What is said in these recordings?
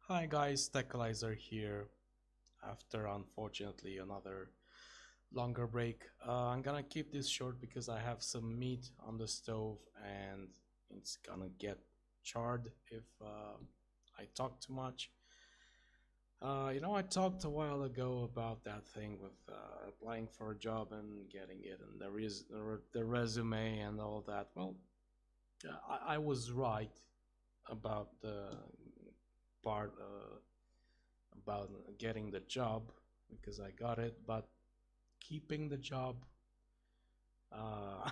Hi guys, Techalyzer here after unfortunately another longer break. I'm gonna keep this short because I have some meat on the stove and it's gonna get charred if I talk too much. I talked a while ago about that thing with applying for a job and getting it and the resume and all that. Well, I was right about the part about getting the job because I got it, but keeping the job, uh,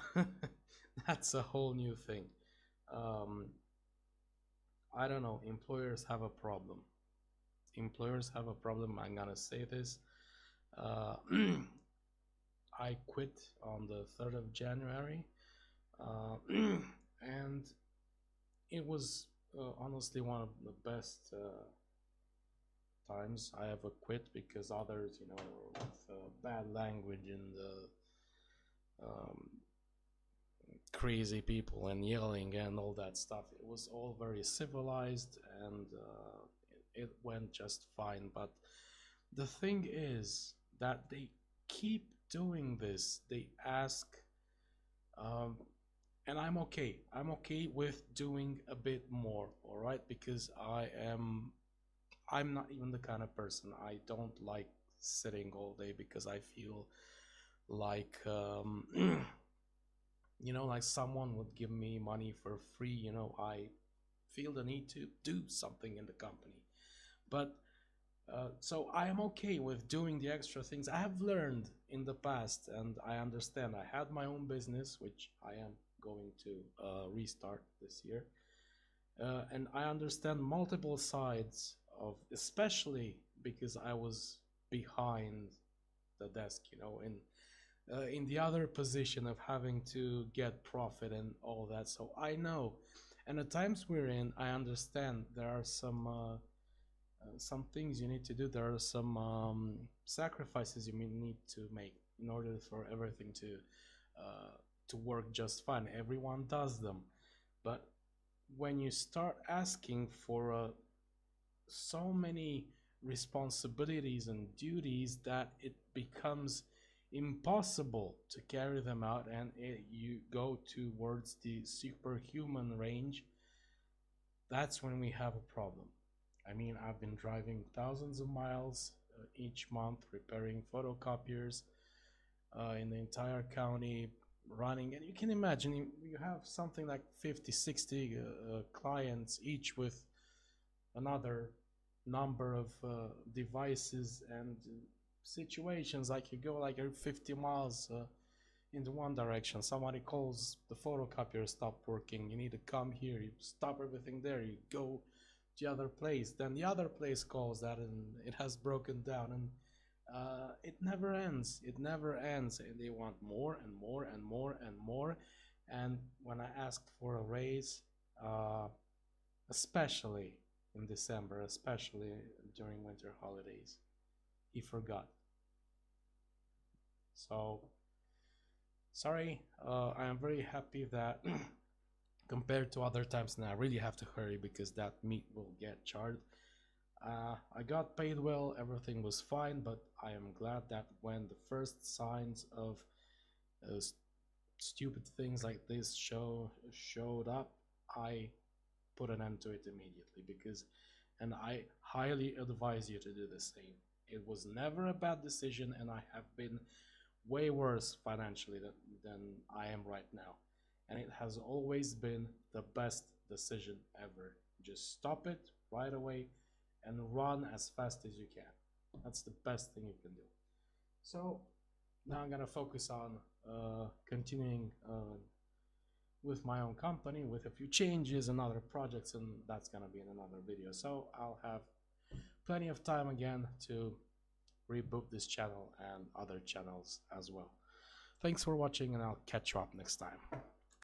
that's a whole new thing. Um, I don't know. Employers have a problem. Employers have a problem. I'm gonna say this. Uh, I quit on the 3rd of January, uh, and it was honestly one of the best times I ever quit because others, with bad language and um, crazy people and yelling and all that stuff. It was all very civilized and it went just fine. But the thing is that they keep doing this. They ask, um, and I'm okay. I'm okay with doing a bit more, all right? Because I'm not even the kind of person. I don't like sitting all day because I feel like like someone would give me money for free. I feel the need to do something in the company. But so I am okay with doing the extra things. I have learned in the past, and I understand. I had my own business, which I am going to restart this year. And I understand multiple sides of, especially because I was behind the desk, in the other position of having to get profit and all that. So I know, and the times we're in, I understand there are some things you need to do. There are some sacrifices you may need to make in order for everything to work just fine. Everyone does them, but when you start asking for so many responsibilities and duties that it becomes impossible to carry them out, and you go towards the superhuman range, that's when we have a problem. I mean, I've been driving thousands of miles each month repairing photocopiers in the entire county, running, and you can imagine you have something like 50, 60 clients, each with another number of devices and situations. Like you go like every 50 miles in the one direction, somebody calls, the photocopier stopped working, you need to come here, you stop everything there, you go to the other place, then the other place calls that and it has broken down, and it never ends. It never ends, and they want more and more and more and more. And when I asked for a raise, especially in December, especially during winter holidays, he forgot. So sorry. I am very happy that compared to other times now, I really have to hurry because that meat will get charred. I got paid well, everything was fine, but I am glad that when the first signs of uh, stupid things like this showed up, I put an end to it immediately, because, and I highly advise you to do the same. It was never a bad decision, and I have been way worse financially than I am right now, and it has always been the best decision ever. Just stop it right away and run as fast as you can. That's the best thing you can do. So now I'm gonna focus on continuing with my own company with a few changes and other projects, and that's gonna be in another video. So I'll have plenty of time again to reboot this channel and other channels as well. Thanks for watching, and I'll catch you up next time.